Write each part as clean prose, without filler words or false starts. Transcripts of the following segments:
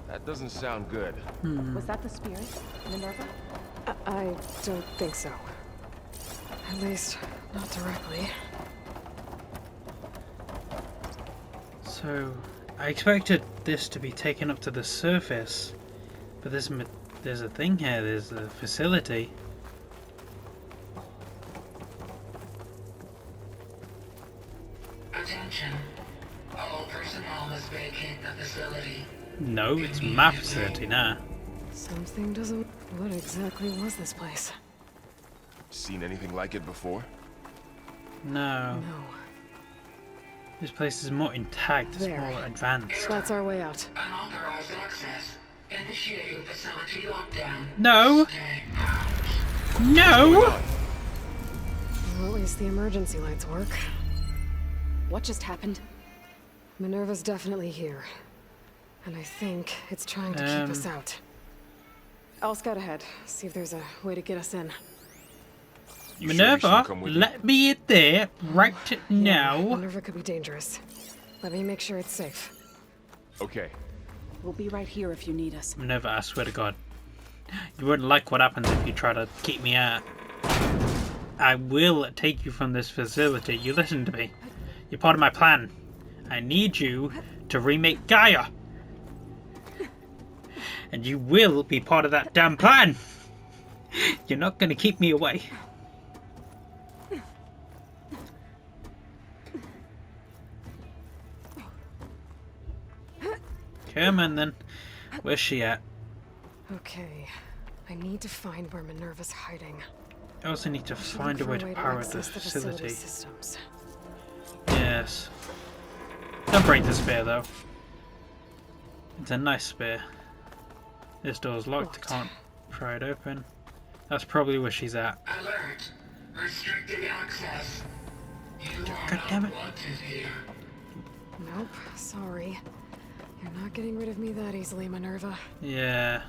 That doesn't sound good. Was that the spirit, Minerva? I don't think so. At least, not directly. So, I expected this to be taken up to the surface, but there's a thing here, there's a facility. Attention. All personnel must vacate the facility. No, it's my facility now. Something doesn't... What exactly was this place? Seen anything like it before? No. No. This place is more intact, it's There. more advanced. That's our way out. Unauthorized access. Initiating facility lockdown. No! Stay out. No! Well, at least the emergency lights work. What just happened? Minerva's definitely here. And I think it's trying to keep us out. I'll scout ahead, see if there's a way to get us in. You sure we Minerva, shouldn't come with you? let me in there right now. Minerva could be dangerous. Let me make sure it's safe. Okay. We'll be right here if you need us. Minerva, I swear to God. You wouldn't like what happens if you try to keep me out. I will take you from this facility. You listen to me. You're part of my plan. I need you to remake Gaia. And you will be part of that damn plan. You're not going to keep me away. Come on then. Where's she at? Okay. I need to find where Minerva's hiding. I also need to I should find a look for way to power the access the facility facility. systems. Yes. Don't break the spear though. It's a nice spear. This door's locked, can't pry it open. That's probably where she's at. Alert. Restricted access. You are God damn not it. wanted here. Nope, sorry. You're not getting rid of me that easily, Minerva. Yeah.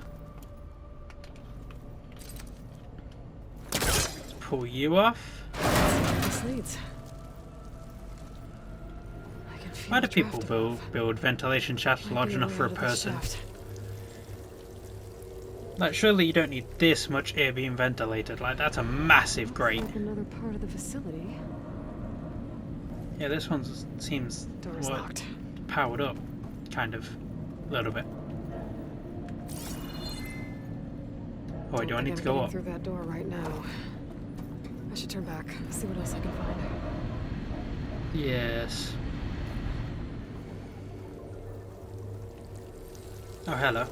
Let's pull you off. This leads. I can feel Why do the people draft build ventilation shafts Might large be a enough way for a out of this person? shaft. Like, surely you don't need this much air being ventilated. Like, that's a massive grate. Like another part of the facility. Yeah, this one seems Door's well, locked. powered up, kind of, a little bit. Oh, do I Don't need think to I'm go getting up? through that door right now. I should turn back, see what else I can find. Yes. Oh, hello.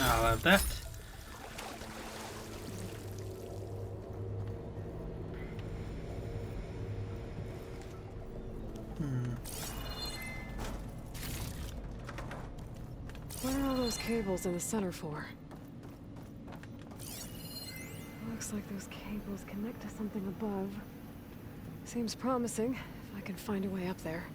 I'll have that. What are all those cables in the center for? Looks like those cables connect to something above. Seems promising, if I can find a way up there.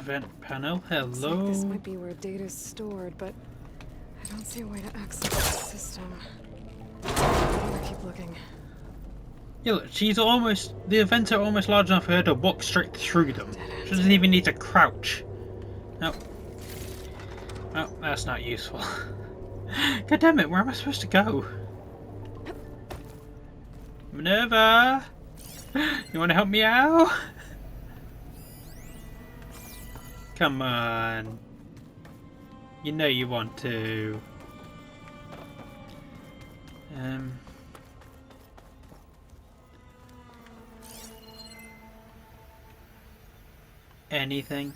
Vent panel. Looks like Hello. this might be where data's stored, but I don't see a way to access the system. I'm gonna keep looking. Yeah, look, she's almost. The vents are almost large enough for her to walk straight through them. She doesn't even need to crouch. No. Oh, that's not useful. God damn it, where am I supposed to go? Minerva! You want to help me out? Come on. You know you want to. Anything?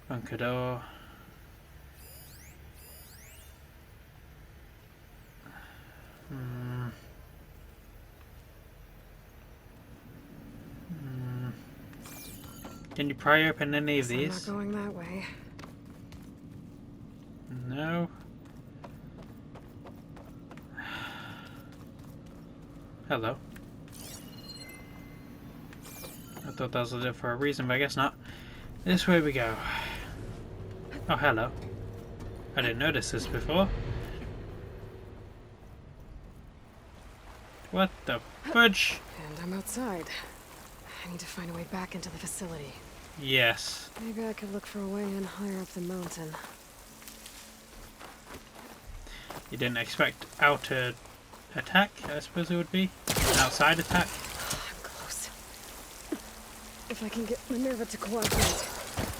Bunkador. Can you pry open any of I'm these? not going that way. No. Hello. I thought that was there for a reason, but I guess not. This way we go. Oh, hello. I didn't notice this before. What the fudge? And I'm outside. I need to find a way back into the facility. Yes. Maybe I could look for a way in higher up the mountain. You didn't expect outer attack, I suppose it would be? An outside attack? I'm close. If I can get Minerva to cooperate,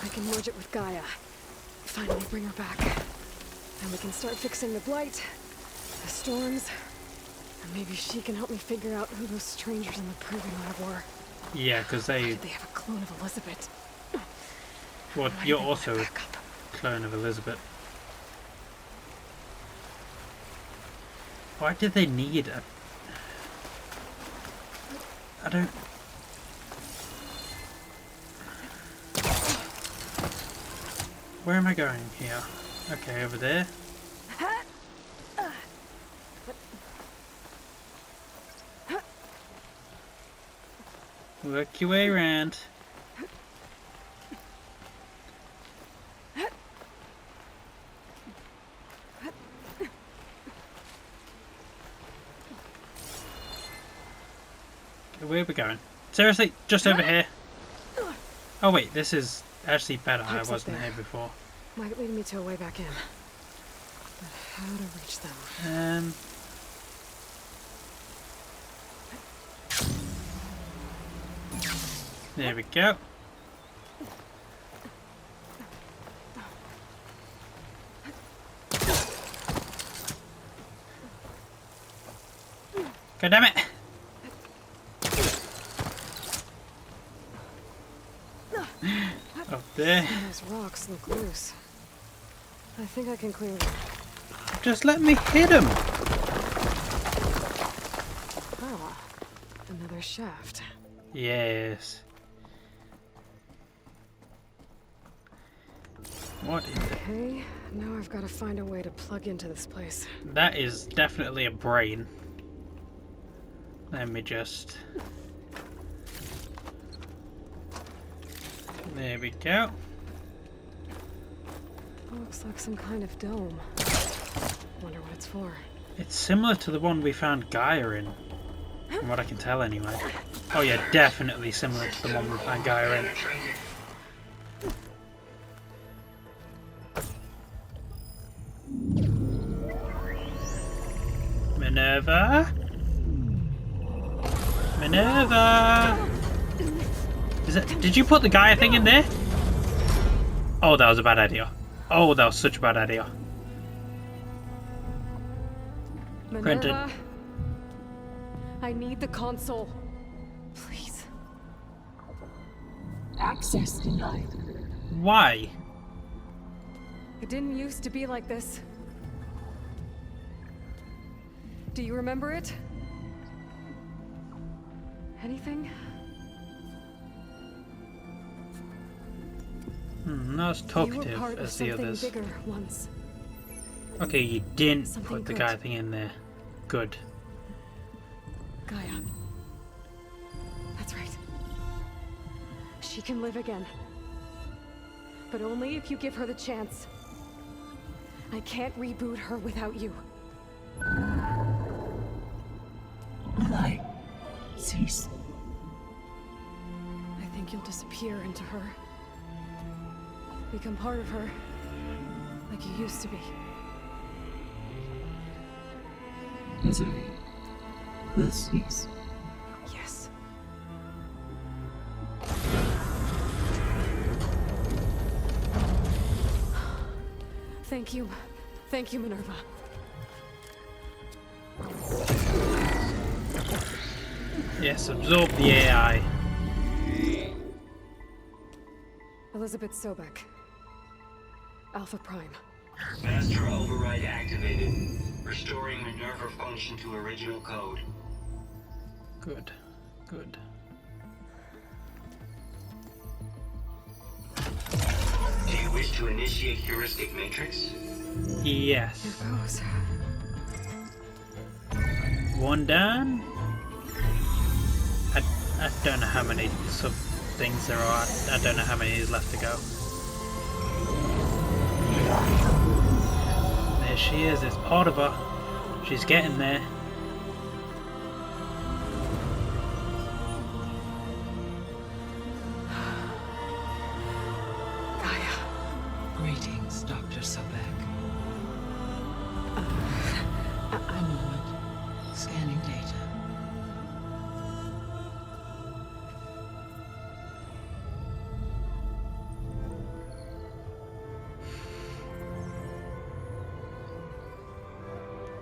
I can merge it with Gaia. Finally bring her back. Then we can start fixing the blight, the storms, and maybe she can help me figure out who those strangers in the proving lab were. Yeah, because How they... did they have a clone of Elizabeth? Well, Why you're did they also let a her back up? clone of Elizabeth. Why did they need a... I don't... Where am I going here? Okay, over there. Work your way around. Where are we going? Seriously? Just over here? Oh wait, this is actually better. I Pipes up wasn't there. here before. Might lead me to a way back in. But how to reach them? There we go. God damn it! Up there. Those rocks look loose. I think I can clear them. Just let me hit him! Ah, another shaft. Yes. What is it? Okay, now I've got to find a way to plug into this place. That is definitely a brain. Let me just... There we go. Looks like some kind of dome. Wonder what it's for. It's similar to the one we found Gaia in. From what I can tell anyway. Oh yeah, definitely similar to the one we found Gaia in. Penetrated. Minerva? Minerva! Is it, did you put the Gaia thing in there? Oh, that was a bad idea. Oh, that was such a bad idea. Granted. Minerva, I need the console. Please. Access denied. Why? It didn't used to be like this. Do you remember it? Anything? Not as You were talkative part of as the something others. bigger once. Okay, you didn't Something put the good. Gaia thing in there. Good. Gaia. That's right. She can live again. But only if you give her the chance. I can't reboot her without you. Light. Cease. I think you'll disappear into her. Become part of her. Like you used to be. Misery. Will cease. Yes. Thank you. Thank you, Minerva. Yes, absorb the AI. Elizabeth Sobek. Alpha Prime. Master override activated. Restoring Minerva function to original code. Good. Good. Do you wish to initiate heuristic matrix? Yes. Here goes. One down. I don't know how many things there are. I don't know how many is left to go. There she is. It's part of her. She's getting there. Gaia. Greetings, Dr. Sobek. A moment. Scanning data.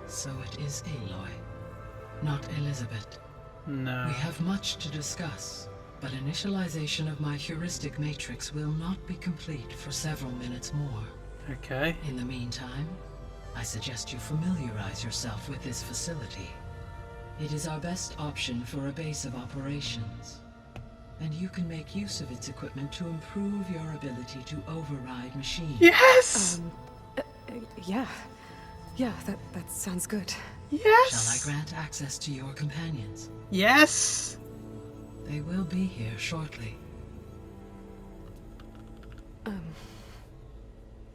So it is Aloy, not Elizabeth. No. We have much to discuss, but initialization of my heuristic matrix will not be complete for several minutes more. Okay. In the meantime, I suggest you familiarize yourself with this facility. It is our best option for a base of operations, and you can make use of its equipment to improve your ability to override machines. Yes! Yeah. Yeah, that sounds good. Yes! Shall I grant access to your companions? Yes! They will be here shortly.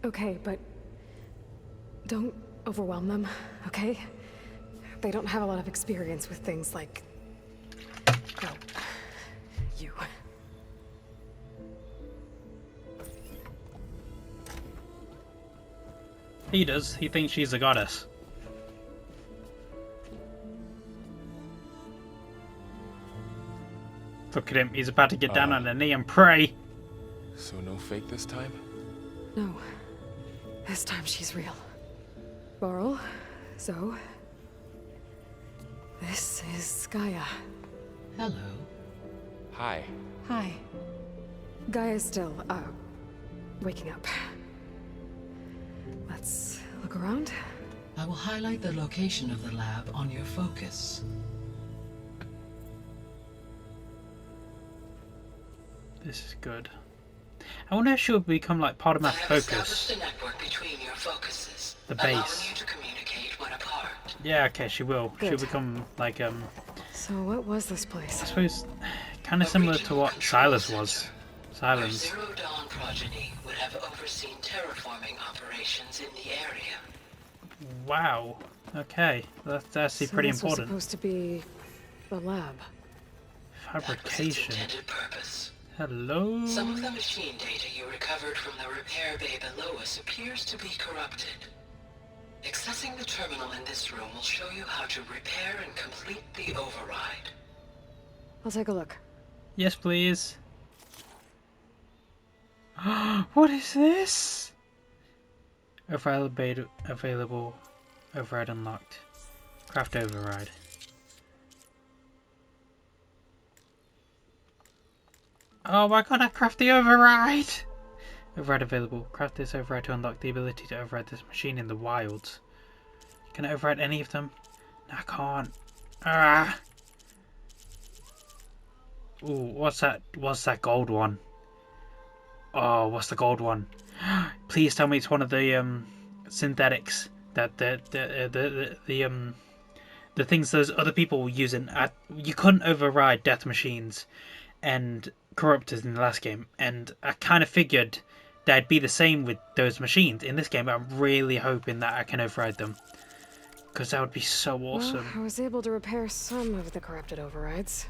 Okay, but don't overwhelm them, okay? They don't have a lot of experience with things like... well, you. He does. He thinks she's a goddess. Look at him. He's about to get down on a knee and pray. So no fake this time? No. This time she's real. Borl, so... this is Gaia. Hello. Hi. Hi. Gaia's still, waking up. Let's look around. I will highlight the location of the lab on your focus. This is good. I wonder if she'll become like part of my I have focus. established a network between your focuses, The allowing base. you to communicate when apart. Yeah, okay, she will. She'll Good. become like So what was this I place? suppose kind of similar to what Silas was. Our Silence. Zero Dawn progeny would have overseen terraforming operations in the area. Wow. Okay, that's actually So pretty this was important. supposed to be the lab. That was its Fabrication. intended purpose. Hello. Some of the machine data you recovered from the repair bay below us appears to be corrupted. Accessing the terminal in this room will show you how to repair and complete the override. I'll take a look. Yes, please. What is this? Available. Override unlocked. Craft override. Oh, why can't I craft the override? Override available. Craft this override to unlock the ability to override this machine in the wilds. Can I override any of them? No, I can't. Ah. Ooh, what's that? What's that gold one? Oh, what's the gold one? Please tell me it's one of the synthetics that the things those other people were using. You couldn't override death machines and corruptors in the last game, and I kind of figured that'd be the same with those machines in this game. But I'm really hoping that I can override them, because that would be so awesome. Well, I was able to repair some of the corrupted overrides.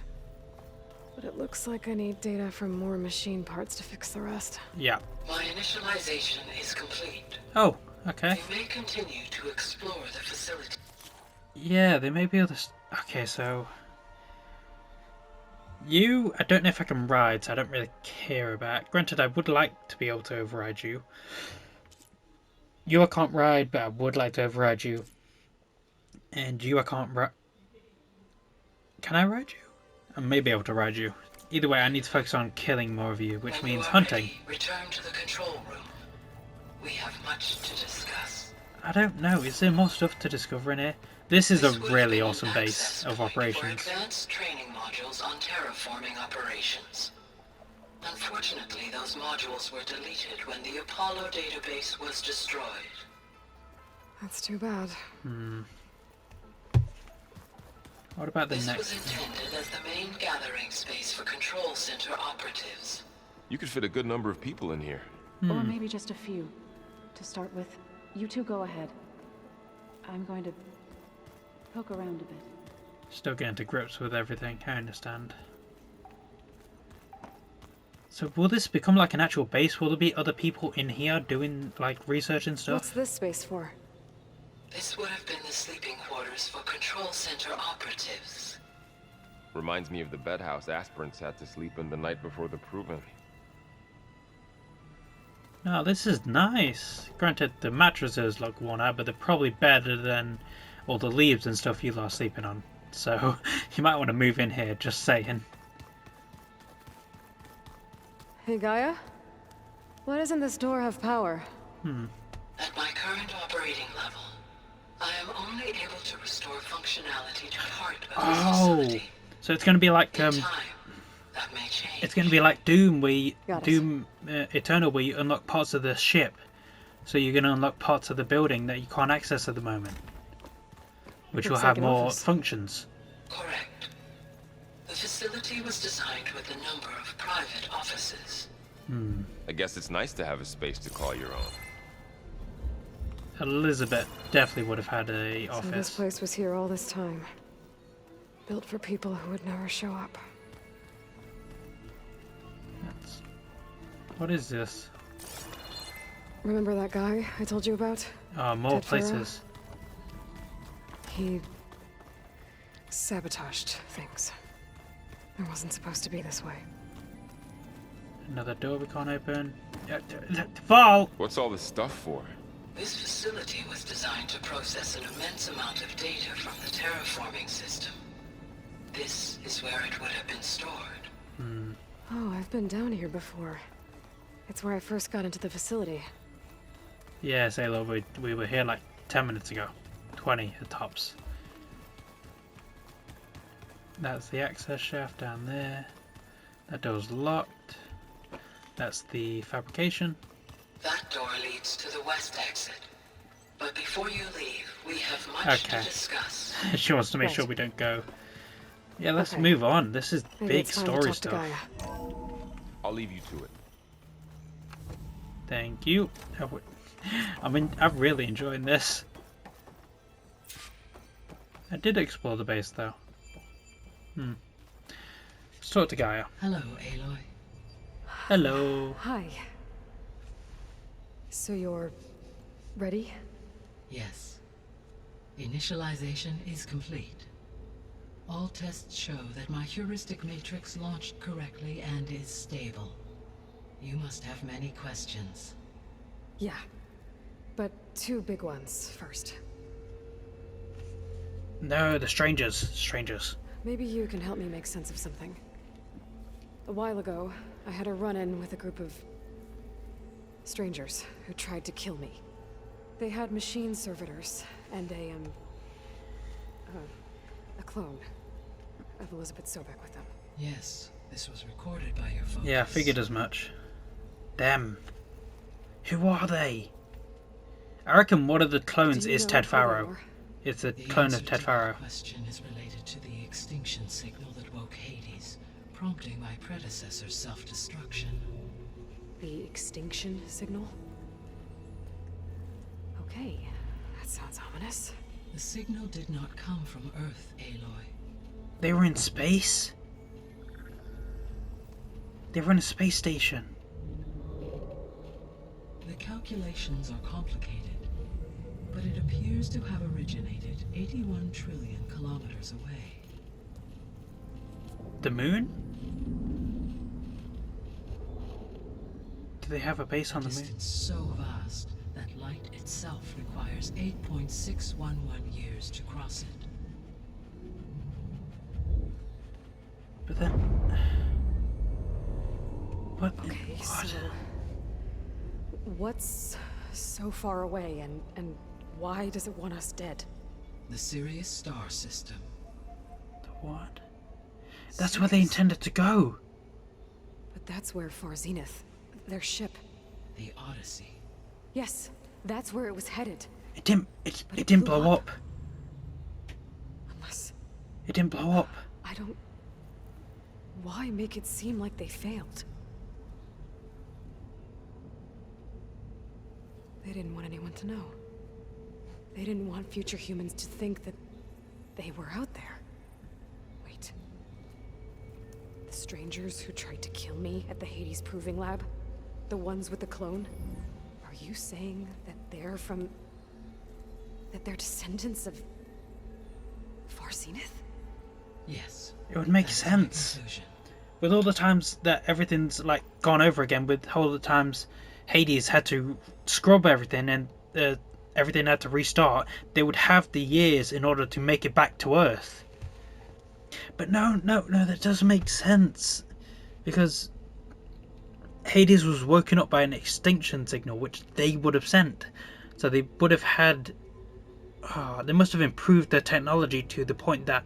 But it looks like I need data from more machine parts to fix the rest. Yeah. My initialization is complete. Oh, okay. You may continue to explore the facility. Yeah, they may be able to... Okay, so... You, I don't know if I can ride, so I don't really care about. Granted, I would like to be able to override you. You, I can't ride, but I would like to override you. And you, I can't ride... Can I ride you? I may be able to ride you. Either way, I need to focus on killing more of you, which When you means are hunting. ready, return to the control room. We have much to discuss. I don't know, is there more stuff to discover in here? This is a This would really be an awesome base access of point operations. For advanced training modules on terraforming operations. Unfortunately, those modules were deleted when the Apollo database was destroyed. That's too bad. What about the This next? was intended as the main gathering space for Control Center operatives. You could fit a good number of people in here. Or maybe just a few. To start with, you two go ahead. I'm going to poke around a bit. Still getting to grips with everything, I understand. So will this become like an actual base? Will there be other people in here doing like research and What's stuff? this space for? This would have been the sleeping quarters for Control Center operatives. Reminds me of the bedhouse aspirants had to sleep in the night before the proving. No, this is nice. Granted, the mattresses look worn out, but they're probably better than all the leaves and stuff you lot are sleeping on. So you might want to move in here, just saying. Hey, Gaia? Why doesn't this door have power? At my current operating level, I am only able to restore functionality to part of this facility. So it's going to be like In time, that may change. it's going to be like Doom, where you, Got it. Doom Eternal, where you unlock parts of the ship. So you're going to unlock parts of the building that you can't access at the moment, which will Looks have like an more office. functions. Correct. The facility was designed with a number of private offices. I guess it's nice to have a space to call your own. Elizabeth definitely would have had a So this office. place was here all this time. Built for people who would never show up. What is this? Remember that guy I told you about? More Ted Faro? places. He sabotaged things. It wasn't supposed to be this way. Another door we can't open. Fall! What's all this stuff for? This facility was designed to process an immense amount of data from the terraforming system. This is where it would have been stored. Oh, I've been down here before. It's where I first got into the facility. Yeah, Sailor, we were here like 10 minutes ago. 20 at tops. That's the access shaft down there. That door's locked. That's the fabrication. That door leads to the west exit. But before you leave, we have much Okay. to discuss. She wants to make Right. sure we don't go. Yeah, let's Okay. move on. This is Maybe big it's time to story talk to stuff. Gaia. I'll leave you to it. Thank you. I'm really enjoying this. I did explore the base though. Let's talk to Gaia. Hello, Aloy. Hello. Hi. So you're ready? Yes. Initialization is complete. All tests show that my heuristic matrix launched correctly and is stable. You must have many questions. Yeah. But two big ones first. No, the strangers. Strangers. Maybe you can help me make sense of something. A while ago, I had a run-in with a group of strangers who tried to kill me. They had machine servitors and a clone of Elizabeth Sobek with them. Yes, this was recorded by your focus. Yeah, I figured as much. Them. Who are they? I reckon one of the clones Do you is know Ted who they Faro. are? It's the The clone answer of Ted to Faro. that question is related to the extinction signal that woke Hades, prompting my predecessor's self-destruction. The extinction signal? Okay, that sounds ominous. The signal did not come from Earth, Aloy. They were in space? They were in a space station. The calculations are complicated, but it appears to have originated 81 trillion kilometers away. The moon? Do they have a base on the moon? Distance so vast that light itself requires 8.611 years to cross it. But then... What? Okay, What? so what's so far away and why does it want us dead? The Sirius star system. What? That's where they intended to go. But that's where Far Zenith, their ship. The Odyssey. Yes, that's where it was headed. It didn't. But It it didn't blew blow up. up. It didn't blow up. I don't... Why make it seem like they failed? They didn't want anyone to know. They didn't want future humans to think that they were out there. Wait. The strangers who tried to kill me at the Hades Proving Lab? The ones with the clone? Are you saying that they're from... that they're descendants of... Farseneth? Yes. It would make that is my sense. conclusion. With all the times that everything's like gone over again, with all the times Hades had to scrub everything and everything had to restart, they would have the years in order to make it back to Earth. But no, that doesn't make sense. Because Hades was woken up by an extinction signal, which they would have sent. So they would have had... they must have improved their technology to the point that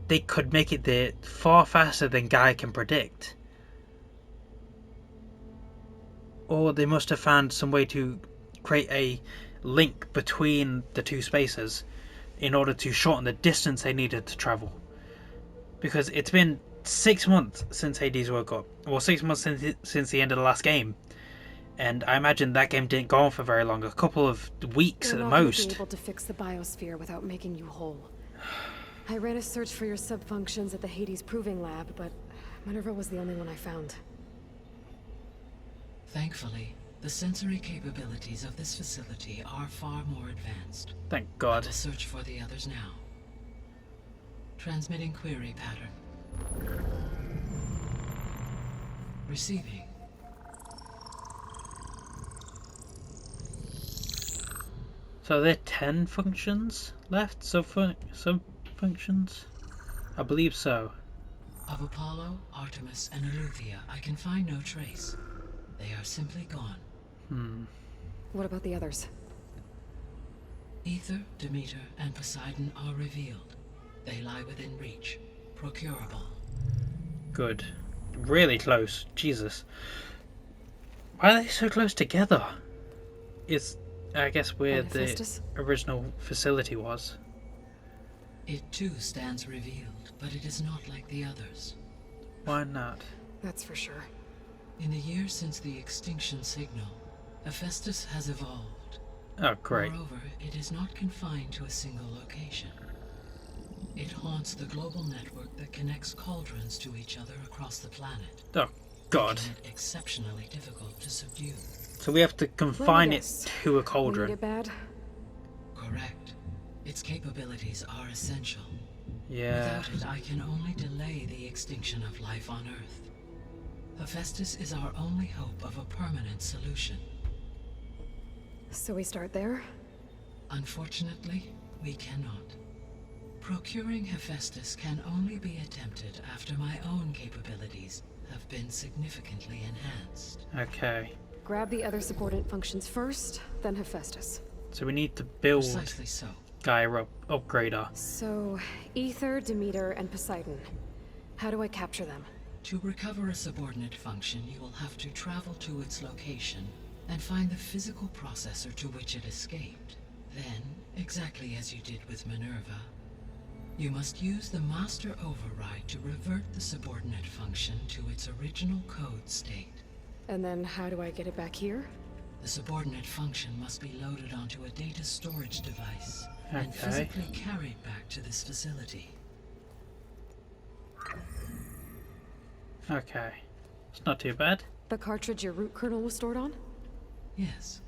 they could make it there far faster than Gaia can predict. Or they must have found some way to create a link between the two spaces in order to shorten the distance they needed to travel. Because it's been 6 months since Hades woke up. Well, 6 months since the end of the last game. And I imagine that game didn't go on for very long. A couple of weeks They're at the not gonna most. be able to fix the biosphere without making you whole. I ran a search for your subfunctions at the Hades Proving Lab, but Minerva was the only one I found. Thankfully, the sensory capabilities of this facility are far more advanced. Thank I God. will search for the others now. Transmitting query pattern. Receiving. So there are 10 functions left? Sub-functions? I believe so. Of Apollo, Artemis, and Eleuthia, I can find no trace. They are simply gone. What about the others? Ether, Demeter, and Poseidon are revealed. They lie within reach. Procurable. Good. Really close. Jesus. Why are they so close together? It's, I guess, where And the Hephaestus? original facility was. It too stands revealed, but it is not like the others. Why not? That's for sure. In the years since the extinction signal, Hephaestus has evolved. Oh, great. Moreover, it is not confined to a single location. It haunts the global network that connects cauldrons to each other across the planet. Oh, God. Making it exceptionally difficult to subdue. So we have to confine it guess. to a We need cauldron. it bad? Correct. Its capabilities are essential. Yeah. Without it, I can only delay the extinction of life on Earth. Hephaestus is our only hope of a permanent solution. So we start there? Unfortunately, we cannot. Procuring Hephaestus can only be attempted after my own capabilities have been significantly enhanced. Okay. Grab the other subordinate functions first, then Hephaestus. So we need to build Precisely so. Gaia upgrader. So, Ether, Demeter, and Poseidon. How do I capture them? To recover a subordinate function, you will have to travel to its location and find the physical processor to which it escaped. Then, exactly as you did with Minerva, you must use the master override to revert the subordinate function to its original code state. And then how do I get it back here? The subordinate function must be loaded onto a data storage device and Okay. physically carried back to this facility. Okay. It's not too bad. The cartridge your root kernel was stored on? Yes.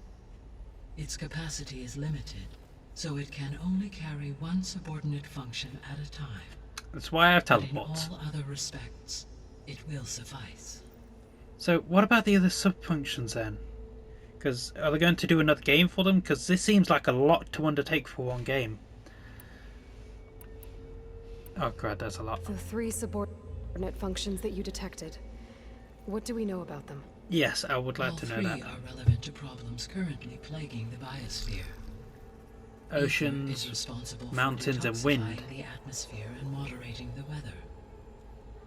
Its capacity is limited, so it can only carry one subordinate function at a time. That's why I have But in teleports. all other respects, it will suffice. So what about the other sub-functions then? Because are they going to do another game for them? Because this seems like a lot to undertake for one game. Oh god, that's a lot. The 3 subordinate functions that you detected. What do we know about them? Yes, I would like All to know three that. are relevant to problems currently plaguing the biosphere. Ether is Oceans, responsible for mountains, and wind. detoxifying the atmosphere and moderating the weather.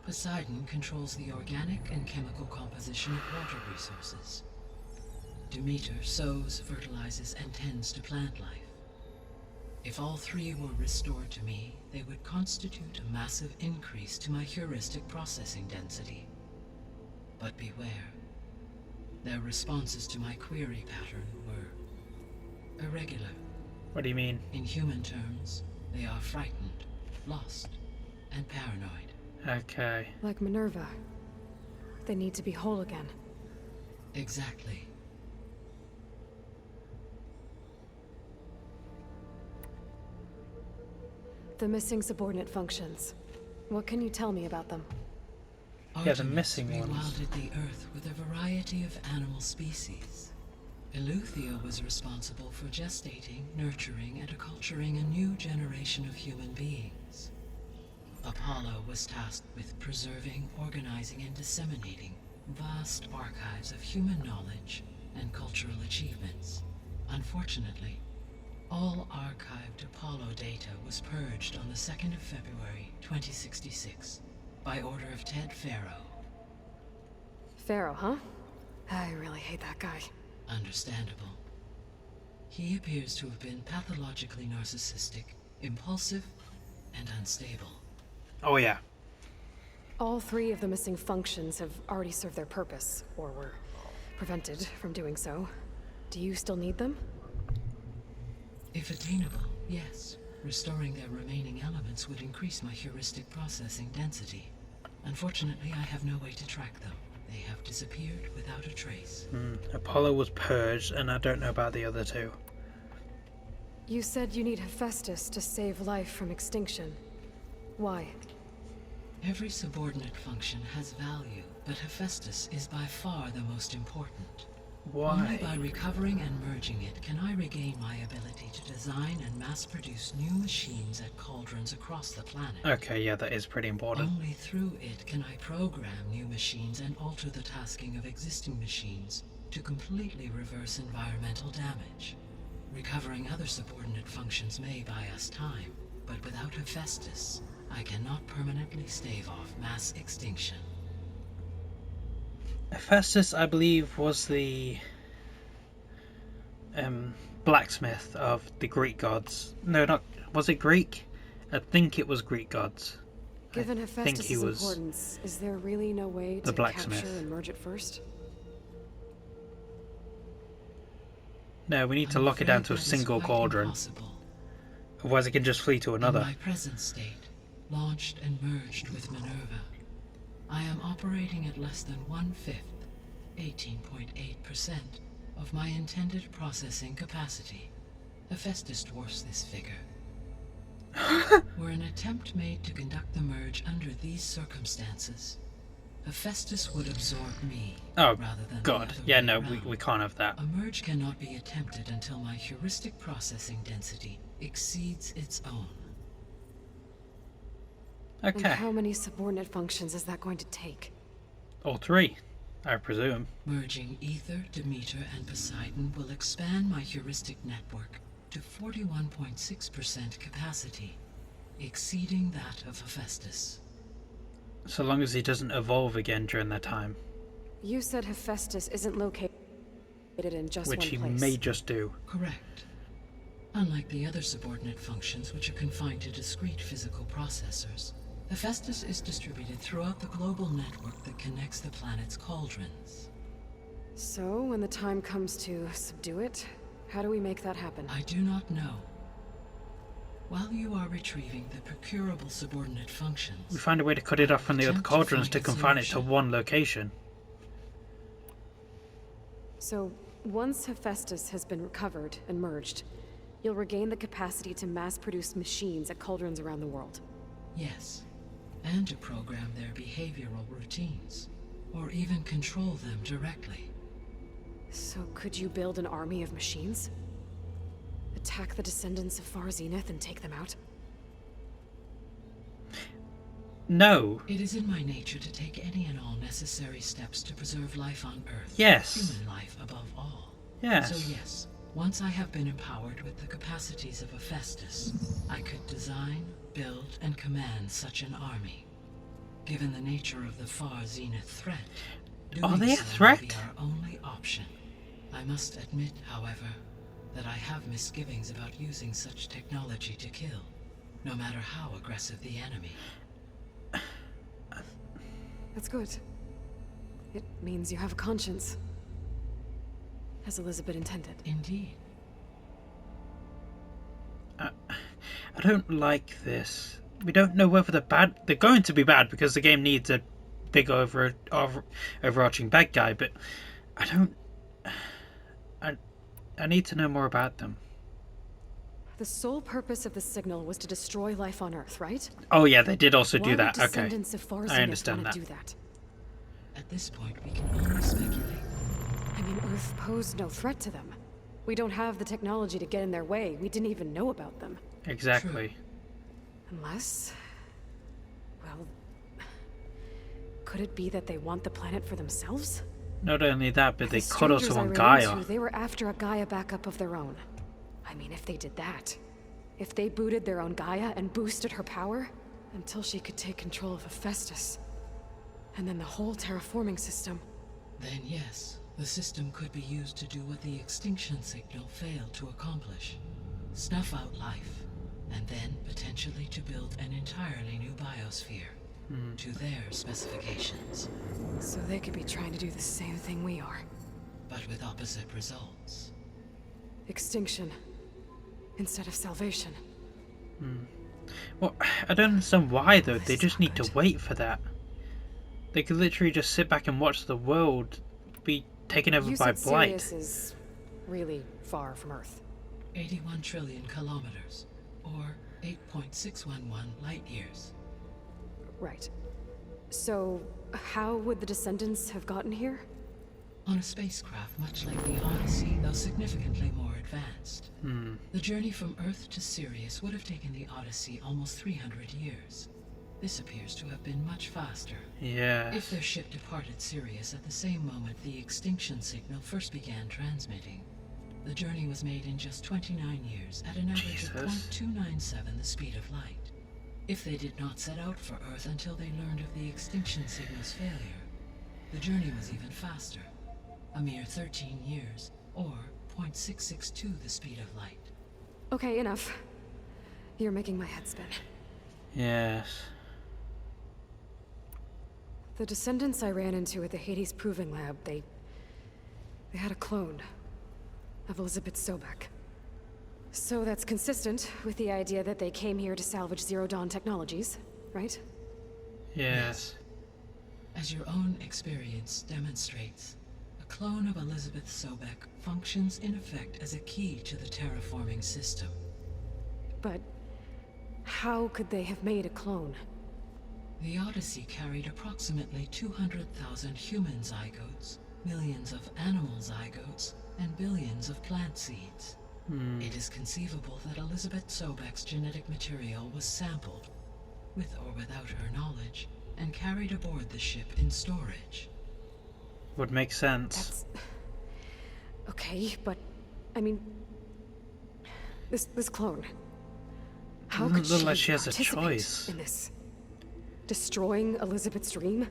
Poseidon controls the organic and chemical composition of water resources. Demeter sows, fertilizes, and tends to plant life. If all three were restored to me, they would constitute a massive increase to my heuristic processing density. But beware. Their responses to my query pattern were irregular. What do you mean? In human terms, they are frightened, lost, and paranoid. Okay. Like Minerva. They need to be whole again. Exactly. The missing subordinate functions. What can you tell me about them? Yeah, the Artemis missing ones. rewilded the Earth with a variety of animal species. Eleuthia was responsible for gestating, nurturing, and acculturating a new generation of human beings. Apollo was tasked with preserving, organizing, and disseminating vast archives of human knowledge and cultural achievements. Unfortunately, all archived Apollo data was purged on the 2nd of February, 2066, by order of Ted Faro. Pharaoh, huh? I really hate that guy. Understandable. He appears to have been pathologically narcissistic, impulsive, and unstable. Oh yeah. All three of the missing functions have already served their purpose, or were prevented from doing so. Do you still need them? If attainable, yes. Restoring their remaining elements would increase my heuristic processing density. Unfortunately, I have no way to track them. They have disappeared without a trace. Apollo was purged, and I don't know about the other two. You said you need Hephaestus to save life from extinction. Why? Every subordinate function has value, but Hephaestus is by far the most important. Only Why? by recovering and merging it can I regain my ability to design and mass-produce new machines at cauldrons across the planet. Okay, yeah, that is pretty important. Only through it can I program new machines and alter the tasking of existing machines to completely reverse environmental damage. Recovering other subordinate functions may buy us time, but without Hephaestus, I cannot permanently stave off mass extinction. Hephaestus, I believe, was the blacksmith of the Greek gods. No, not... Was it Greek? I think it was Greek gods. Given he Hephaestus' was importance, is there really no way the to blacksmith. capture and merge it first? No, we need to I'm lock it down afraid to a that is single quite cauldron. impossible. Otherwise it can just flee to In another. my present state, launched and merged with Minerva, I am operating at less than 1/5, 18.8% of my intended processing capacity. Hephaestus dwarfs this figure. Were an attempt made to conduct the merge under these circumstances, Hephaestus would absorb me Oh, rather than God. the other Yeah, way no, around. we can't have that. A merge cannot be attempted until my heuristic processing density exceeds its own. And Okay. how many subordinate functions is that going to take? All three, I presume. Merging Ether, Demeter, and Poseidon will expand my heuristic network to 41.6% capacity, exceeding that of Hephaestus. So long as he doesn't evolve again during that time. You said Hephaestus isn't located in just Which one he place. may just do. Correct. Unlike the other subordinate functions, which are confined to discrete physical processors, Hephaestus is distributed throughout the global network that connects the planet's cauldrons. So, when the time comes to subdue it, how do we make that happen? I do not know. While you are retrieving the procurable subordinate functions, We find a way to cut it off from the other Attempt to cauldrons find to a confine it to solution. one location. So, once Hephaestus has been recovered and merged, you'll regain the capacity to mass-produce machines at cauldrons around the world. yes, and to program their behavioral routines, or even control them directly. So, could you build an army of machines? Attack the descendants of Far Zenith and take them out? No. It is in my nature to take any and all necessary steps to preserve life on Earth. Yes. Human life above all. Yes. So yes, once I have been empowered with the capacities of Hephaestus, I could design, build, and command such an army. Given the nature of the Far Zenith threat, Are doing they a so will threat? be our only option. I must admit, however, that I have misgivings about using such technology to kill, no matter how aggressive the enemy. That's good. It means you have a conscience. As Elizabeth intended. Indeed. I don't like this. We don't know whether they're bad. They're going to be bad because the game needs a big overarching bad guy, but I don't... I need to know more about them. The sole purpose of the signal was to destroy life on Earth, right? Oh yeah, they did also do Why that. would Okay, descendants of Far I Zenith understand wanna that. do that? At this point, we can only speculate. I mean, Earth posed no threat to them. We don't have the technology to get in their way. We didn't even know about them. Exactly. Unless... well... could it be that they want the planet for themselves? Not only that, but they The could also strangers I want ran Gaia. into, they were after a Gaia backup of their own. I mean, if they did that... if they booted their own Gaia and boosted her power... until she could take control of Hephaestus. And then the whole terraforming system. Then yes, the system could be used to do what the extinction signal failed to accomplish. Snuff out life, and then potentially to build an entirely new biosphere. To their specifications. So they could be trying to do the same thing we are. But with opposite results. Extinction. Instead of salvation. Well, I don't understand why though. They This is just not need to good. wait for that. They could literally just sit back and watch the world be taken over You by said blight. Sirius is really far from Earth. 81 trillion kilometers, or 8.611 light years. Right. So, how would the descendants have gotten here? On a spacecraft much like the Odyssey, though significantly more advanced. The journey from Earth to Sirius would have taken the Odyssey almost 300 years. This appears to have been much faster. Yeah. If their ship departed Sirius at the same moment the extinction signal first began transmitting, the journey was made in just 29 years at an average of Jesus. 0.297 the speed of light. If they did not set out for Earth until they learned of the extinction signal's failure, the journey was even faster. A mere 13 years, or 0.662 the speed of light. Okay, enough. You're making my head spin. Yes. The descendants I ran into at the Hades Proving Lab, they had a clone of Elizabeth Sobek. So that's consistent with the idea that they came here to salvage Zero Dawn technologies, right? Yes. As your own experience demonstrates, a clone of Elizabeth Sobek functions in effect as a key to the terraforming system. But how could they have made a clone? The Odyssey carried approximately 200,000 human zygotes, millions of animal zygotes, and billions of plant seeds. It is conceivable that Elizabeth Sobek's genetic material was sampled, with or without her knowledge, and carried aboard the ship in storage. Would make sense. That's... okay, but... I mean... This clone... how Doesn't could look she like she has a participate choice. in this? Destroying Elizabeth's dream?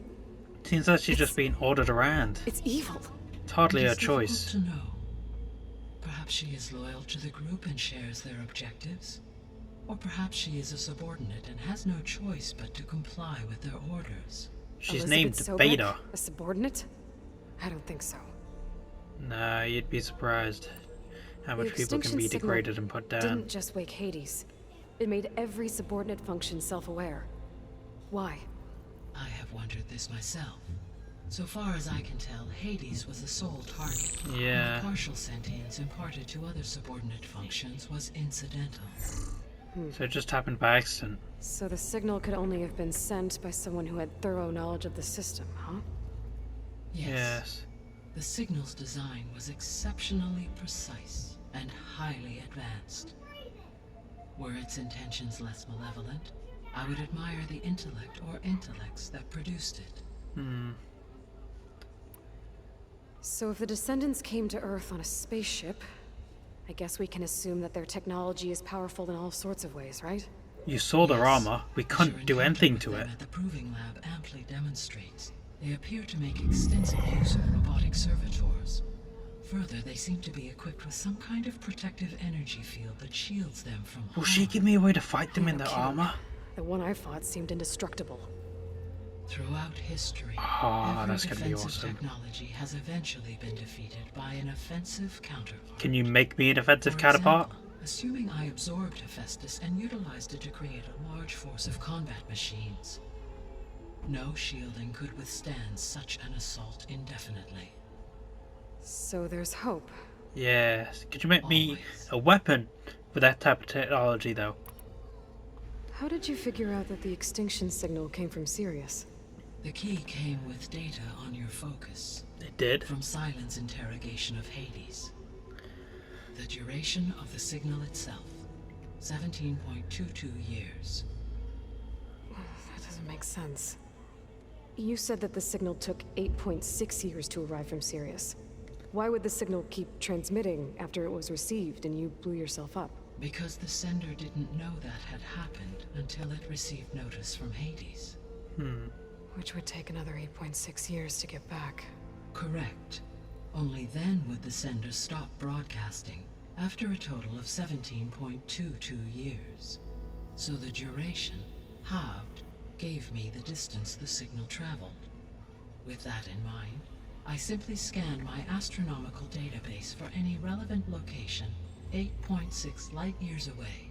Seems like she's just being ordered around. It's evil. It's hardly It her is difficult choice. to know. Perhaps she is loyal to the group and shares their objectives. Or perhaps she is a subordinate and has no choice but to comply with their orders. She's Elizabeth named Sobek? Beta. A subordinate? I don't think so. Nah, you'd be surprised how much The people can extinction be signal degraded and put down. Didn't just wake Hades. It made every subordinate function self-aware. Why? I have wondered this myself. So far as I can tell, Hades was the sole target. Yeah. And the partial sentience imparted to other subordinate functions was incidental. So it just happened by accident. So the signal could only have been sent by someone who had thorough knowledge of the system, huh? Yes. The signal's design was exceptionally precise and highly advanced. Were its intentions less malevolent, I would admire the intellect or intellects that produced it. So if the descendants came to Earth on a spaceship, I guess we can assume that their technology is powerful in all sorts of ways, right? You saw their Yes. armor. We As couldn't your do encounter anything with to them it. At the Proving Lab amply demonstrates. They appear to make extensive use of robotic servitors. Further, they seem to be equipped with some kind of protective energy field that shields them from Will harm. she give me a way to fight them in No their kidding. armor? The one I fought seemed indestructible. Throughout history, Oh, every that's gonna be defensive awesome. technology has eventually been defeated by an offensive counterpart. Can you make me a defensive For counterpart? example, assuming I absorbed Hephaestus and utilized it to create a large force of combat machines, no shielding could withstand such an assault indefinitely. So there's hope. Yes. Could you make me Always. a weapon with that type of technology, though? How did you figure out that the extinction signal came from Sirius? The key came with data on your focus It did. from Silent's interrogation of Hades. The duration of the signal itself, 17.22 years. That doesn't make sense. You said that the signal took 8.6 years to arrive from Sirius. Why would the signal keep transmitting after it was received and you blew yourself up? Because the sender didn't know that had happened until it received notice from Hades. Which would take another 8.6 years to get back. Correct. Only then would the sender stop broadcasting, after a total of 17.22 years. So the duration, halved, gave me the distance the signal traveled. With that in mind, I simply scanned my astronomical database for any relevant location 8.6 light-years away.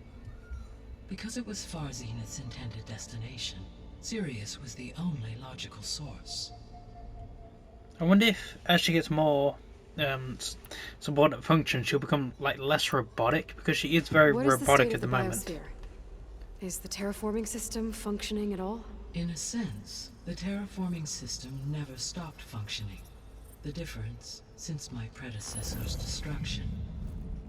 Because it was far Zenith's intended destination, Sirius was the only logical source. I wonder if as she gets more subordinate functions, she'll become like less robotic, because she is very What is robotic the at state the of moment. biosphere? Is the terraforming system functioning at all? In a sense, the terraforming system never stopped functioning. The difference, since my predecessor's destruction,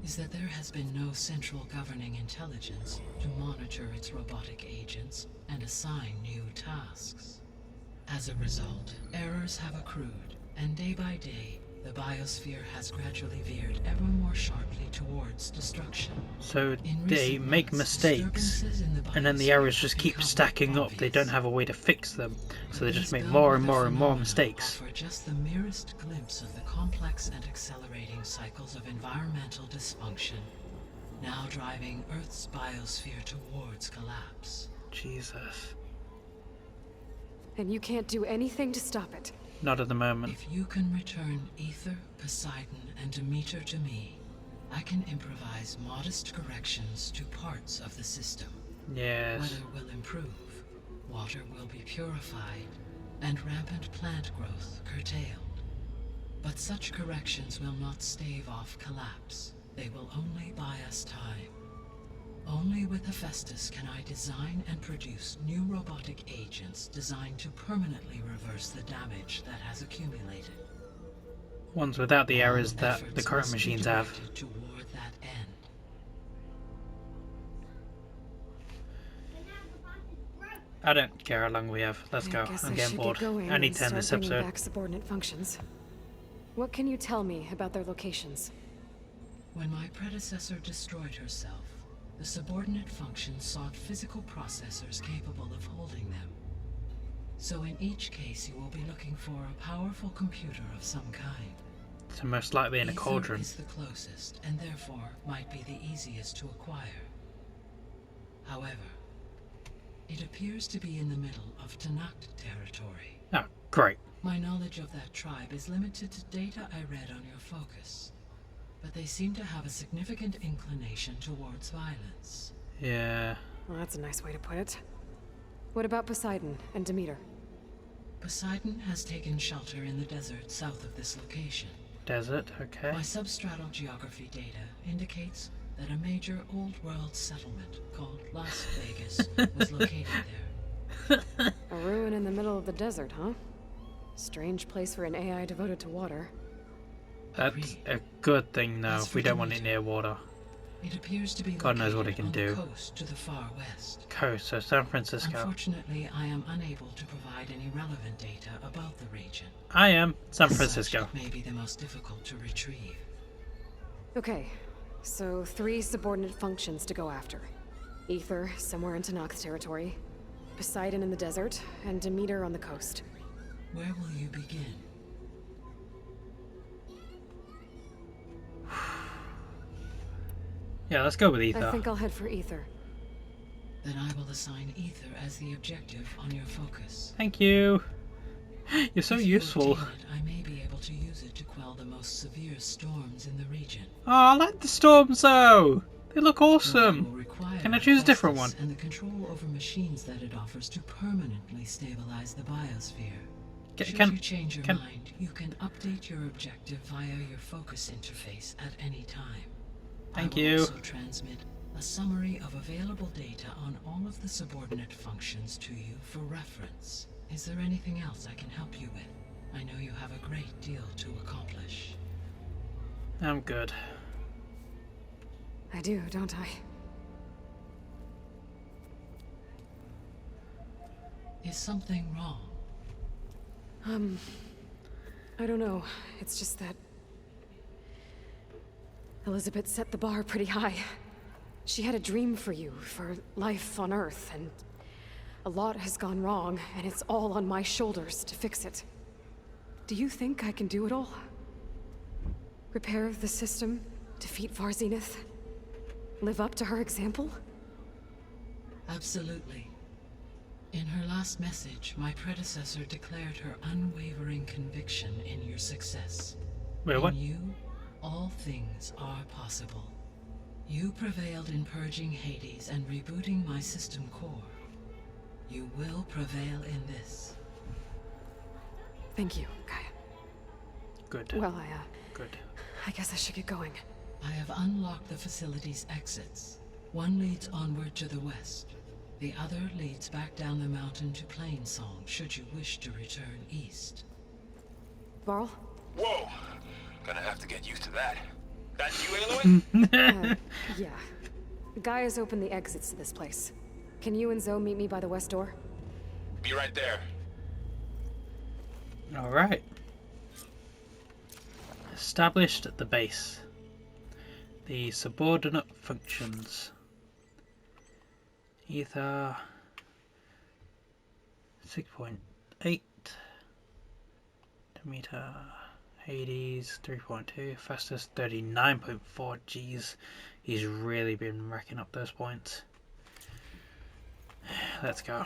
is that there has been no central governing intelligence to monitor its robotic agents and assign new tasks. As a result, errors have accrued, and day by day, the biosphere has gradually veered ever more sharply towards destruction. So In they recent make months, mistakes, disturbances in the and then the biosphere errors have just keep become stacking up. They don't obvious. have a way to fix them, so they just These make more and bellwether more and more phenomena mistakes. offer just the merest glimpse of the complex and accelerating cycles of environmental dysfunction, now driving Earth's biosphere towards collapse. Jesus. And you can't do anything to stop it. Not at the moment. If you can return Aether, Poseidon, and Demeter to me, I can improvise modest corrections to parts of the system. Yes. Weather will improve, water will be purified, and rampant plant growth curtailed. But such corrections will not stave off collapse. They will only buy us time. Only with Hephaestus can I design and produce new robotic agents designed to permanently reverse the damage that has accumulated. Ones without the errors All that the efforts current must be machines have. directed toward that end. I don't care how long we have. Let's I go. guess I'm I getting should bored. Get going I need and to end this start bringing episode. back subordinate functions. What can you tell me about their locations? When my predecessor destroyed herself, the subordinate functions sought physical processors capable of holding them. So in each case, you will be looking for a powerful computer of some kind. So most likely in a Aether cauldron. is the closest, and therefore might be the easiest to acquire. However, it appears to be in the middle of Tanakh territory. Oh, great. My knowledge of that tribe is limited to data I read on your focus, but they seem to have a significant inclination towards violence. Yeah. Well, that's a nice way to put it. What about Poseidon and Demeter? Poseidon has taken shelter in the desert south of this location. Desert, okay. My substratal geography data indicates that a major old-world settlement called Las Vegas was located there. A ruin in the middle of the desert, huh? Strange place for an AI devoted to water. That's Agreed. a good thing, though, As if for we don't want it Demeter, near water. It appears to be God knows what it located can on do. the coast to the far west. Coast, so San Francisco. Unfortunately, I am unable to provide any relevant data about the region. I am San As Francisco. such, it may be the most difficult to retrieve. Okay, so 3 subordinate functions to go after. Aether, somewhere in Tanakh territory. Poseidon in the desert, and Demeter on the coast. Where will you begin? Yeah, let's go with I Ether. think I'll head for Ether. Then I will assign Ether as the objective on your focus. Thank you. You're so If you useful. obtain it, I may be able to use it to quell the most severe storms in the region. Oh, I like the storms though. They look Though it will awesome. require Can I choose a different Hephaestus one? and the control over machines that it offers to permanently stabilize the biosphere. Should you change your mind, you can update your objective via your focus interface at any time. Thank I will you. also transmit a summary of available data on all of the subordinate functions to you for reference. Is there anything else I can help you with? I know you have a great deal to accomplish. I'm good. I do, don't I? Is something wrong? I don't know. It's just that Elizabeth set the bar pretty high. She had a dream for you, for life on Earth, and a lot has gone wrong, and it's all on my shoulders to fix it. Do you think I can do it all? Repair the system, defeat Varzinith, live up to her example? Absolutely. In her last message, my predecessor declared her unwavering conviction in your success. Wait, what? In you, all things are possible. You prevailed in purging Hades and rebooting my system core. You will prevail in this. Thank you, Gaia. Good. Well, Good. I guess I should get going. I have unlocked the facility's exits. One leads onward to the west. The other leads back down the mountain to Plainsong, should you wish to return east. Varl? Whoa! Gonna have to get used to that. That's you, Aloy? Yeah. Gaia's opened the exits to this place. Can you and Zoe meet me by the west door? Be right there. Alright. Established at the base. The subordinate functions. Ether 6.8 meter, Hades 3.2, fastest 39.4. Jeez, he's really been racking up those points. Let's go.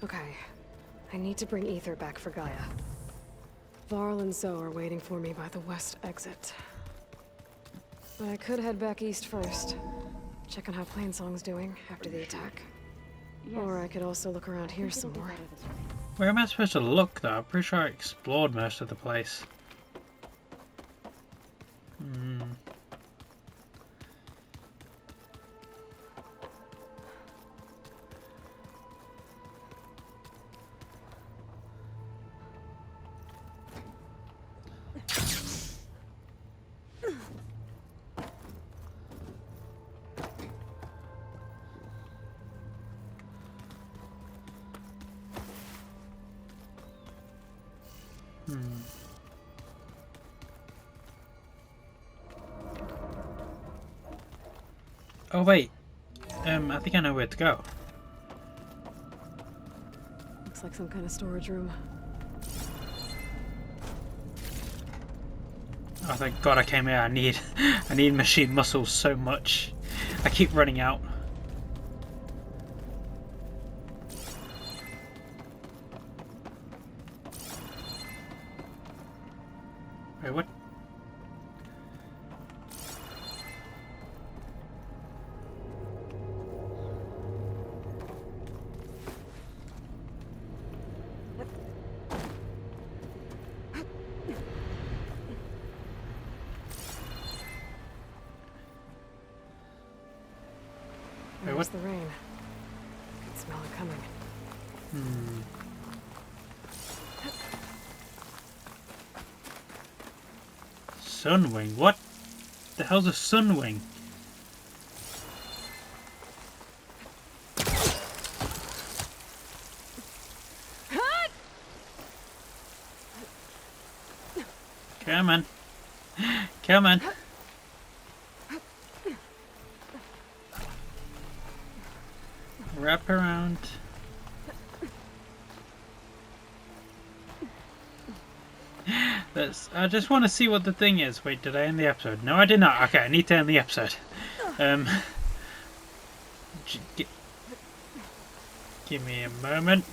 Okay. I need to bring Ether back for Gaia. Varl and Zoe are waiting for me by the west exit. But I could head back east first. Check on how Plainsong's doing after the attack. Or I could also look around here some more. Where am I supposed to look though? I'm pretty sure I explored most of the place. Oh wait, I think I know where to go. Looks like some kind of storage room. Oh thank God I came here. I need machine muscles so much. I keep running out. Wait, what? Wait, Where's what? the rain? I can smell it coming. Sunwing? What the hell's a sunwing? Come on. Come on. Wrap around. I just want to see what the thing is. Wait, did I end the episode? No, I did not. Okay, I need to end the episode. Give me a moment.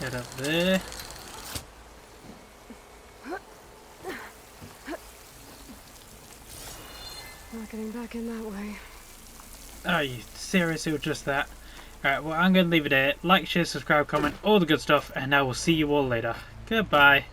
Get up there. Not getting back in that way. Are you serious? It was just that? Alright, well, I'm going to leave it here. Like, share, subscribe, comment, all the good stuff, and I will see you all later. Goodbye.